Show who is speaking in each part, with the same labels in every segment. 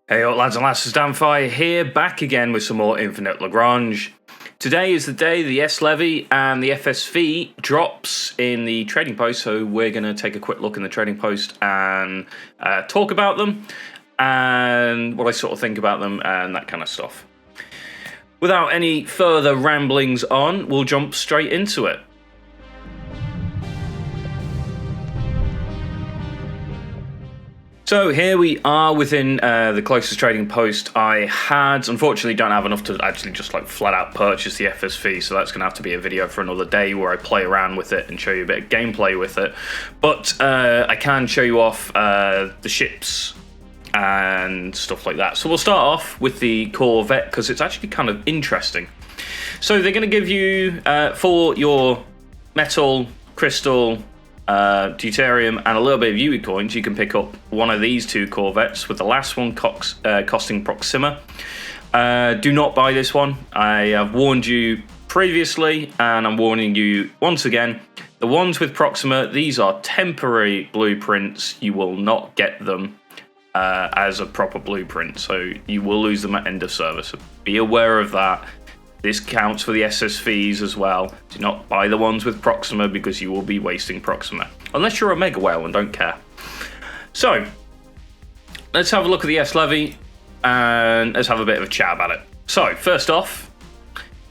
Speaker 1: Hey up lads and lasses, Damphyre here, back again with some more Infinite Lagrange. Today is the day the S Levy and the FSV drops in the trading post, so we're going to take a quick look in the trading post and talk about them, and what I sort of think about them and that kind of stuff. Without any further ramblings on, we'll jump straight into it. So here we are within the closest trading post I had. Unfortunately, don't have enough to actually just like flat out purchase the FSV, so that's going to have to be a video for another day where I play around with it and show you a bit of gameplay with it. But I can show you off the ships and stuff like that. So we'll start off with the Corvette because it's actually kind of interesting. So they're going to give you for your metal, crystal, deuterium and a little bit of UE coins, you can pick up one of these two Corvettes, with the last one costing Proxima. Do not buy this one. I have warned you previously and I'm warning you once again. The ones with Proxima, these are temporary blueprints. You will not get them as a proper blueprint, so you will lose them at end of service. So be aware of that. This counts for the SSVs as well. Do not buy the ones with Proxima because you will be wasting Proxima. Unless you're a Mega Whale and don't care. So, let's have a look at the S Levy and let's have a bit of a chat about it. So, first off,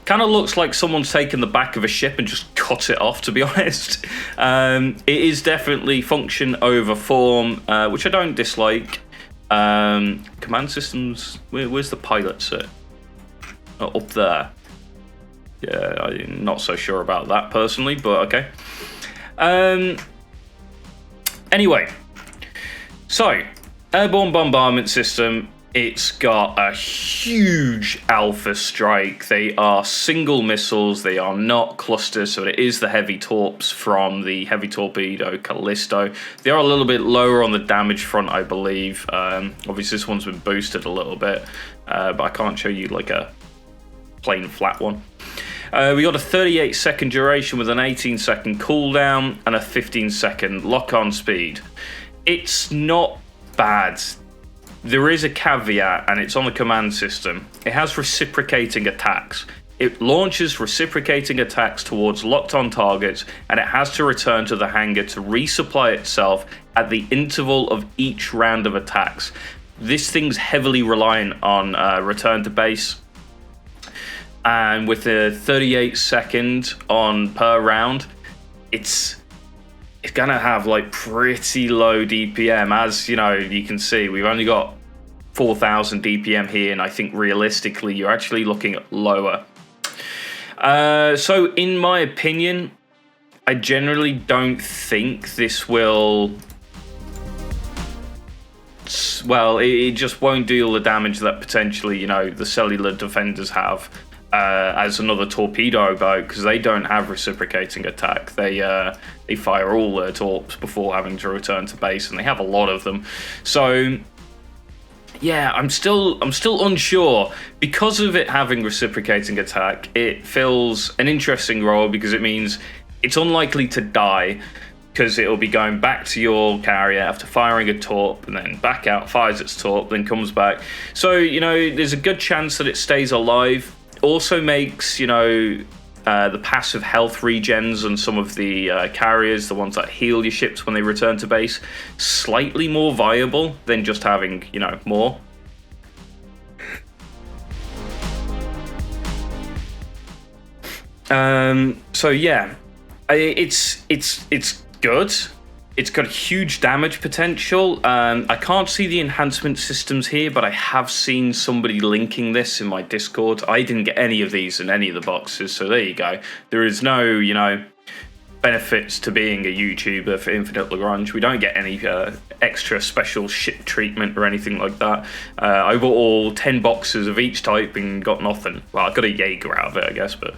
Speaker 1: kind of looks like someone's taken the back of a ship and just cut it off, to be honest. It is definitely function over form, which I don't dislike. Command systems, where's the pilot sit? Oh, up there. Yeah, I'm not so sure about that personally, but okay. Anyway, so Airborne Bombardment system. It's got a huge alpha strike. They are single missiles. They are not clusters, so it is the heavy torps from the heavy torpedo Callisto. They are a little bit lower on the damage front, I believe. Obviously, this one's been boosted a little bit, but I can't show you like a plain flat one. We got a 38-second duration with an 18-second cooldown and a 15-second lock-on speed. It's not bad. There is a caveat, and it's on the command system. It has reciprocating attacks. It launches reciprocating attacks towards locked-on targets, and it has to return to the hangar to resupply itself at the interval of each round of attacks. This thing's heavily reliant on return to base. And with the 38 second on per round, it's gonna have like pretty low DPM. As you know, you can see we've only got 4,000 DPM here, and I think realistically you're actually looking at lower. So in my opinion, I generally don't think this will. Well, it just won't deal the damage that potentially, you know, the cellular defenders have. As another torpedo boat, because they don't have reciprocating attack. They fire all their torps before having to return to base, and they have a lot of them. So yeah, I'm still unsure. Because of it having reciprocating attack, it fills an interesting role because it means it's unlikely to die, because it'll be going back to your carrier after firing a torp, and then back out, fires its torp, then comes back. So, you know, there's a good chance that it stays alive. Also makes, you know, the passive health regens and some of the carriers, the ones that heal your ships when they return to base, slightly more viable than just having, you know, more. So yeah, it's good. It's got huge damage potential. I can't see the enhancement systems here, but I have seen somebody linking this in my Discord. I didn't get any of these in any of the boxes, so there you go. There is no, you know, benefits to being a YouTuber for Infinite Lagrange. We don't get any extra special ship treatment or anything like that. I bought all 10 boxes of each type and got nothing. Well, I got a Jaeger out of it, I guess, but...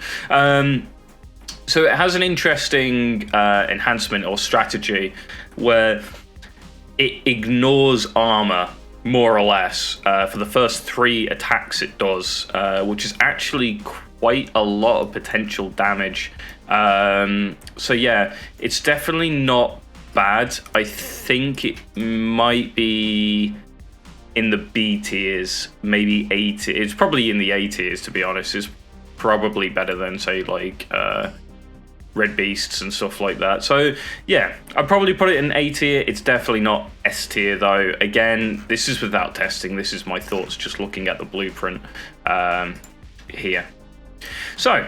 Speaker 1: So it has an interesting enhancement or strategy where it ignores armor, more or less, for the first 3 attacks it does, which is actually quite a lot of potential damage. So yeah, it's definitely not bad. I think it might be in the B tiers, maybe A tier. It's probably in the A tiers, to be honest. It's probably better than, say, like Red Beasts and stuff like that. So yeah, I'd probably put it in A tier. It's definitely not S tier though. Again, this is without testing. This is my thoughts just looking at the blueprint here. So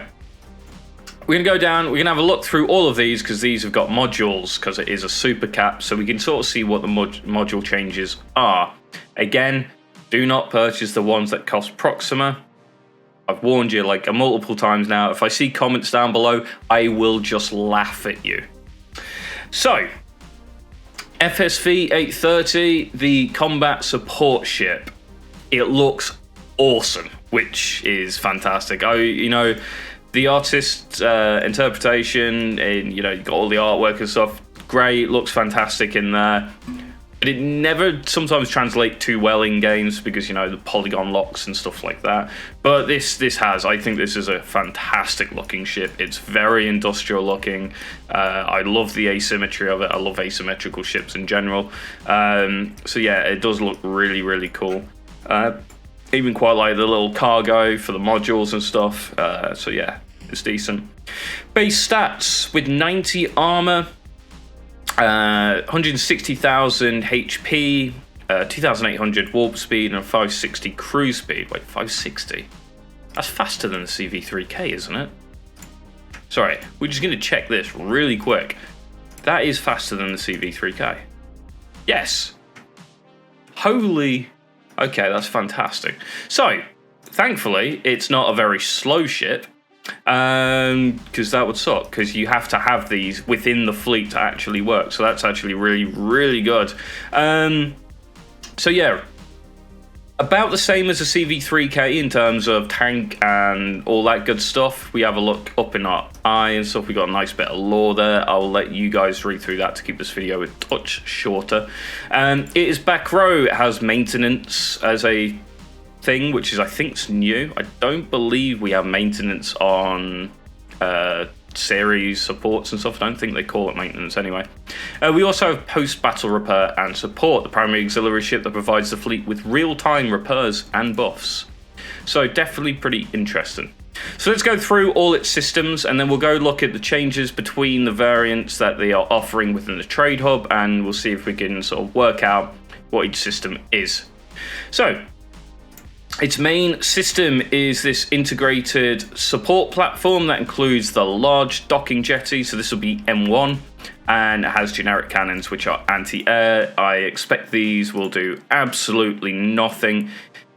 Speaker 1: we're going to go down, we're going to have a look through all of these because these have got modules because it is a super cap, so we can sort of see what the module changes are. Again, do not purchase the ones that cost Proxima. I've warned you like multiple times now. If I see comments down below, I will just laugh at you. So, FSV 830, the combat support ship. It looks awesome, which is fantastic. The artist's interpretation, and you got all the artwork and stuff. Great, looks fantastic in there. But it never sometimes translates too well in games because, the polygon locks and stuff like that. But I think this is a fantastic looking ship. It's very industrial looking. I love the asymmetry of it. I love asymmetrical ships in general. So yeah, it does look really, really cool. Even quite like the little cargo for the modules and stuff. So yeah, it's decent. Base stats with 90 armor. 160,000 HP, 2,800 warp speed, and 560 cruise speed. Wait, 560? That's faster than the CV3K, isn't it? Sorry, we're just going to check this really quick. That is faster than the CV3K. Yes. Holy... Okay, that's fantastic. So, thankfully, it's not a very slow ship. Because that would suck, because you have to have these within the fleet to actually work, so that's actually really, really good. So yeah, about the same as a CV3K in terms of tank and all that good stuff. We have a look up in our eye and stuff. We got a nice bit of lore there. I'll let you guys read through that to keep this video a touch shorter. It is back row. It has maintenance as a thing, which is I think's new. I don't believe we have maintenance on series supports and stuff. I don't think they call it maintenance anyway. We also have post-battle repair and support, the primary auxiliary ship that provides the fleet with real-time repairs and buffs. So definitely pretty interesting. So let's go through all its systems, and then we'll go look at the changes between the variants that they are offering within the trade hub, and we'll see if we can sort of work out what each system is. So its main system is this integrated support platform that includes the large docking jetty, so this will be M1, and it has generic cannons which are anti-air. I expect these will do absolutely nothing.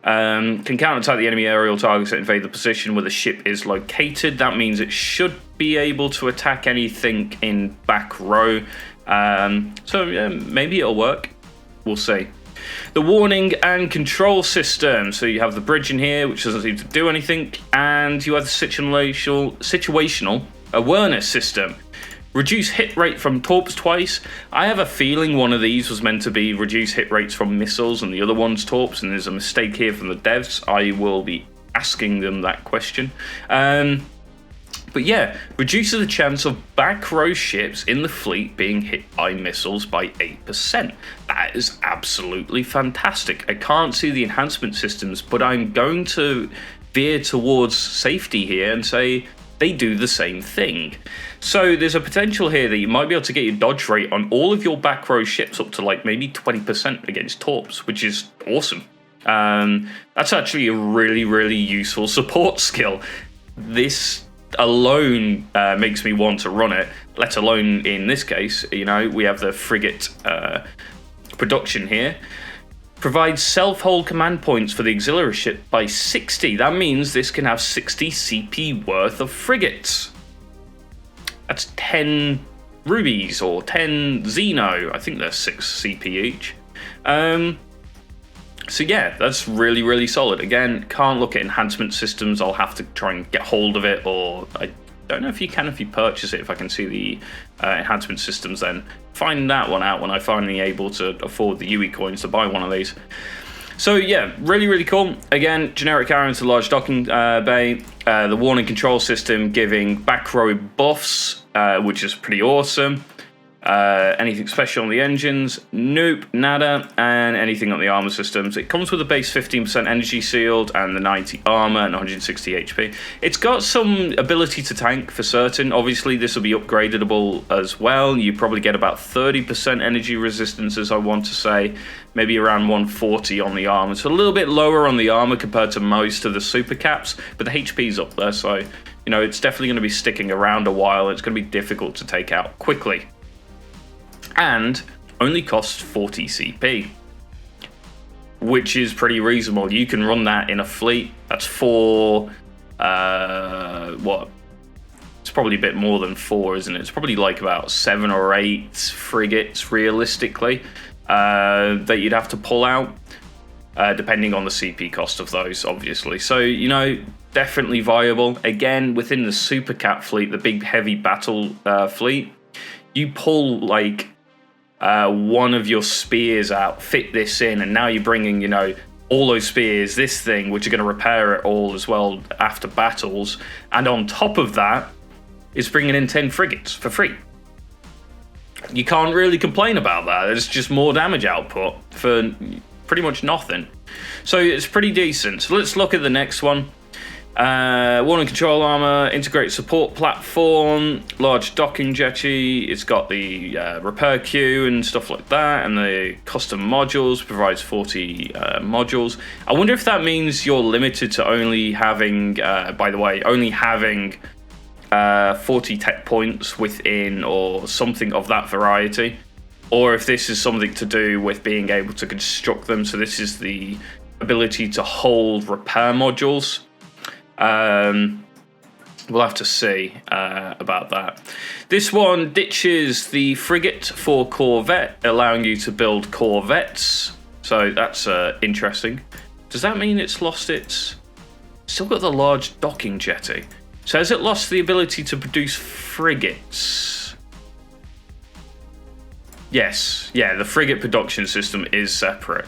Speaker 1: Can counterattack the enemy aerial targets that invade the position where the ship is located. That means it should be able to attack anything in back row. So yeah, maybe it'll work. We'll see. The warning and control system. So you have the bridge in here, which doesn't seem to do anything, and you have the situational awareness system. Reduce hit rate from torps twice. I have a feeling one of these was meant to be reduce hit rates from missiles and the other one's torps, and there's a mistake here from the devs. I will be asking them that question. But yeah, reduces the chance of back row ships in the fleet being hit by missiles by 8%. That is absolutely fantastic. I can't see the enhancement systems, but I'm going to veer towards safety here and say they do the same thing. So there's a potential here that you might be able to get your dodge rate on all of your back row ships up to like maybe 20% against torps, which is awesome. That's actually a really, really useful support skill. This alone makes me want to run it, let alone in this case, we have the frigate production here. Provides self-hold command points for the auxiliary ship by 60. That means this can have 60 CP worth of frigates. That's 10 rubies or 10 Xeno. I think they're 6 CP each. So yeah, that's really, really solid. Again, can't look at enhancement systems. I'll have to try and get hold of it, or I don't know if you can if you purchase it, if I can see the enhancement systems then. Find that one out when I finally able to afford the UE coins to buy one of these. So yeah, really, really cool. Again, generic arrow to large docking bay. The warning control system giving back row buffs, which is pretty awesome. Anything special on the engines? Nope, nada. And anything on the armor systems? It comes with a base 15% energy shield and the 90 armor and 160 HP. It's got some ability to tank for certain. Obviously, this will be upgradable as well. You probably get about 30% energy resistance, as I want to say. Maybe around 140 on the armor. So a little bit lower on the armor compared to most of the super caps, but the HP's up there, so you know it's definitely going to be sticking around a while. It's going to be difficult to take out quickly. And only costs 40 CP, which is pretty reasonable. You can run that in a fleet. That's 4, what? It's probably a bit more than 4, isn't it? It's probably like about 7 or 8 frigates, realistically, that you'd have to pull out, depending on the CP cost of those, obviously. So, you know, definitely viable. Again, within the Super Cat fleet, the big heavy battle fleet, you pull, like, one of your spears out, fit this in, and now you're bringing, you know, all those spears, this thing, which are going to repair it all as well after battles. And on top of that, it's bringing in 10 frigates for free. You can't really complain about that. It's just more damage output for pretty much nothing. So it's pretty decent. So let's look at the next one. Warning control armor, integrated support platform, large docking jetty. It's got the repair queue and stuff like that, and the custom modules provides 40 modules. I wonder if that means you're limited to only having, by the way, only having 40 tech points within, or something of that variety, or if this is something to do with being able to construct them. So this is the ability to hold repair modules. We'll have to see about that. This one ditches the frigate for Corvette, allowing you to build Corvettes. So that's interesting. Does that mean it's lost its... Still got the large docking jetty. So has it lost the ability to produce frigates? Yes. Yeah, the frigate production system is separate.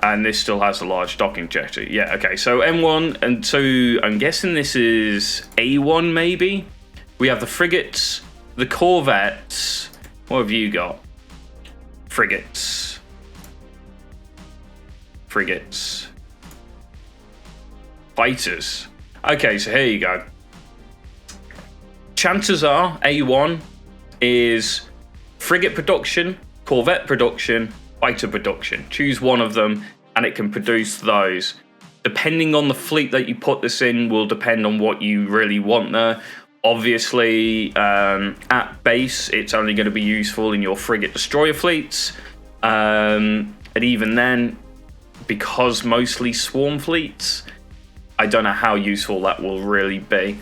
Speaker 1: And this still has a large docking jetty. Yeah, okay, so M1 and 2, I'm guessing this is A1 maybe? We have the frigates, the Corvettes. What have you got? Frigates. Frigates. Fighters. Okay, so here you go. Chances are A1 is frigate production, Corvette production, fighter production. Choose one of them and it can produce those. Depending on the fleet that you put this in will depend on what you really want there. Obviously, at base, it's only going to be useful in your frigate destroyer fleets. And even then, because mostly swarm fleets, I don't know how useful that will really be.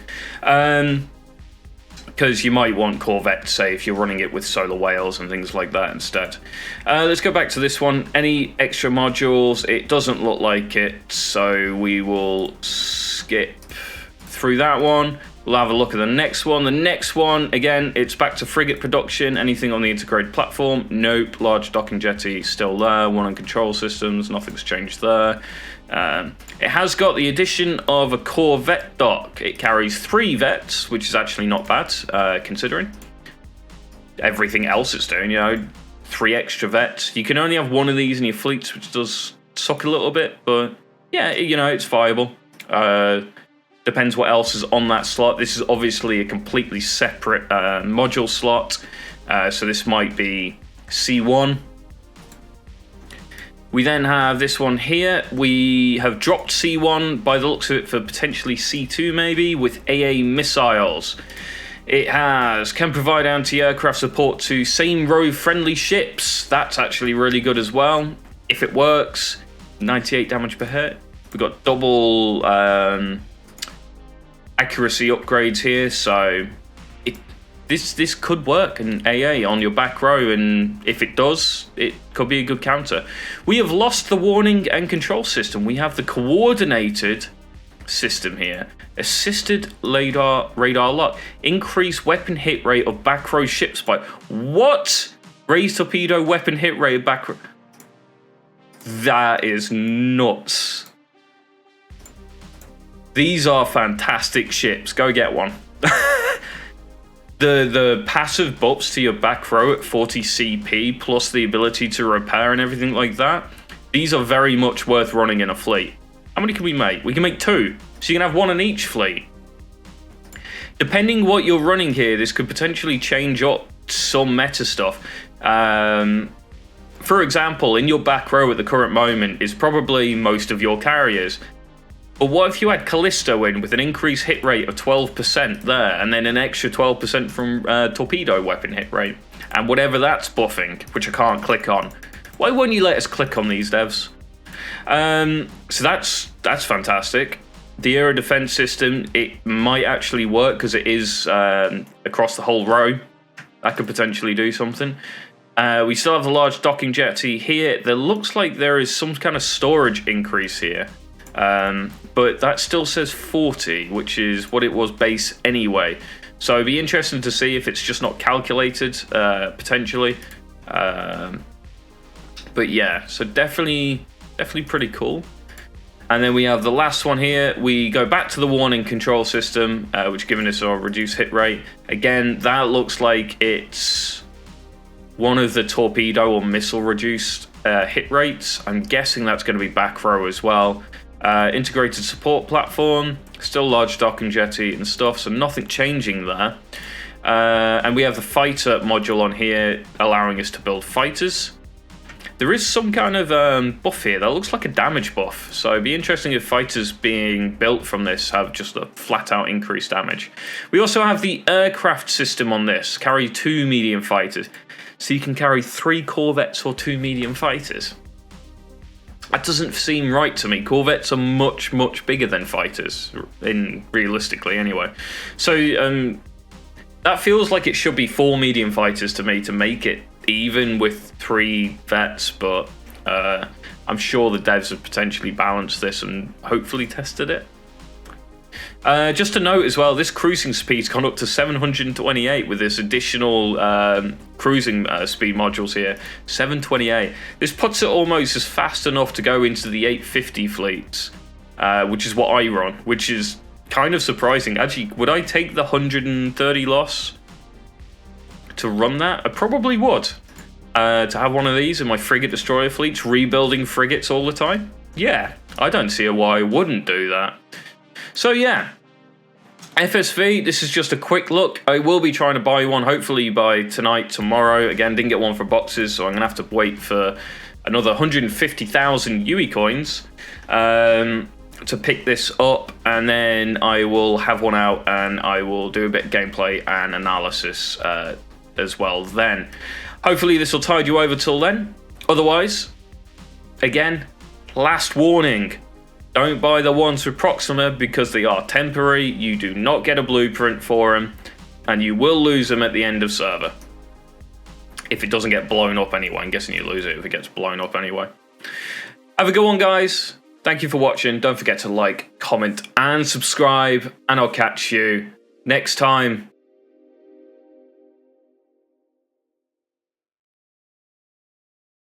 Speaker 1: Because you might want Corvette, say, if you're running it with solar whales and things like that instead. Let's go back to this one. Any extra modules? It doesn't look like it, so we will skip through that one. We'll have a look at the next one. The next one, again, it's back to frigate production. Anything on the integrated platform? Nope. Large docking jetty, still there. One on control systems, nothing's changed there. It has got the addition of a Corvette dock. It carries 3 vets, which is actually not bad, considering everything else it's doing. You know, 3 extra vets. You can only have 1 of these in your fleets, which does suck a little bit, but yeah, you know, it's viable. Depends what else is on that slot. This is obviously a completely separate module slot, so this might be C1. We then have this one here. We have dropped C1 by the looks of it for potentially C2 maybe, with AA missiles. It can provide anti-aircraft support to same row friendly ships. That's actually really good as well. If it works, 98 damage per hit. We've got double accuracy upgrades here, so this could work in AA on your back row, and if it does, it could be a good counter. We have lost the warning and control system. We have the coordinated system here. Assisted radar lock. Increase weapon hit rate of back row ships by... What? Raise torpedo weapon hit rate of back row... That is nuts. These are fantastic ships. Go get one. The passive buffs to your back row at 40 CP, plus the ability to repair and everything like that, these are very much worth running in a fleet. How many can we make? We can make 2. So you can have 1 in each fleet. Depending what you're running here, this could potentially change up some meta stuff. For example, in your back row at the current moment is probably most of your carriers. But what if you had Callisto in with an increased hit rate of 12% there, and then an extra 12% from torpedo weapon hit rate, and whatever that's buffing, which I can't click on. Why won't you let us click on these, devs? So that's fantastic. The aero defense system, it might actually work because it is across the whole row. That could potentially do something. We still have the large docking jetty here. There looks like there is some kind of storage increase here. But that still says 40, which is what it was base anyway. So it'd be interesting to see if it's just not calculated, potentially. But yeah, so definitely pretty cool. And then we have the last one here. We go back to the warning control system, which giving us a reduced hit rate. Again, that looks like it's one of the torpedo or missile reduced hit rates. I'm guessing that's going to be back row as well. Integrated support platform, still large docking jetty and stuff, so nothing changing there. And we have the fighter module on here, allowing us to build fighters. There is some kind of buff here that looks like a damage buff, so it'd be interesting if fighters being built from this have just a flat out increased damage. We also have the aircraft system on this, carry 2 medium fighters. So you can carry 3 Corvettes or 2 medium fighters. That doesn't seem right to me. Corvettes are much, much bigger than fighters, realistically anyway. So that feels like it should be 4 medium fighters to me to make it even with 3 vets, but I'm sure the devs have potentially balanced this and hopefully tested it. Just to note as well, this cruising speed's gone up to 728 with this additional cruising speed modules here. 728. This puts it almost as fast enough to go into the 850 fleets, which is what I run, which is kind of surprising. Actually, would I take the 130 loss to run that? I probably would. To have one of these in my frigate destroyer fleets, rebuilding frigates all the time? Yeah, I don't see why I wouldn't do that. So yeah, FSV, this is just a quick look. I will be trying to buy one, hopefully by tonight, tomorrow. Again, didn't get one for boxes, so I'm going to have to wait for another 150,000 UE coins to pick this up, and then I will have one out and I will do a bit of gameplay and analysis as well then. Hopefully this will tide you over till then. Otherwise, again, last warning. Don't buy the ones with Proxima because they are temporary. You do not get a blueprint for them, and you will lose them at the end of server. If it doesn't get blown up anyway. I'm guessing you lose it if it gets blown up anyway. Have a good one, guys. Thank you for watching. Don't forget to like, comment, and subscribe, and I'll catch you next time.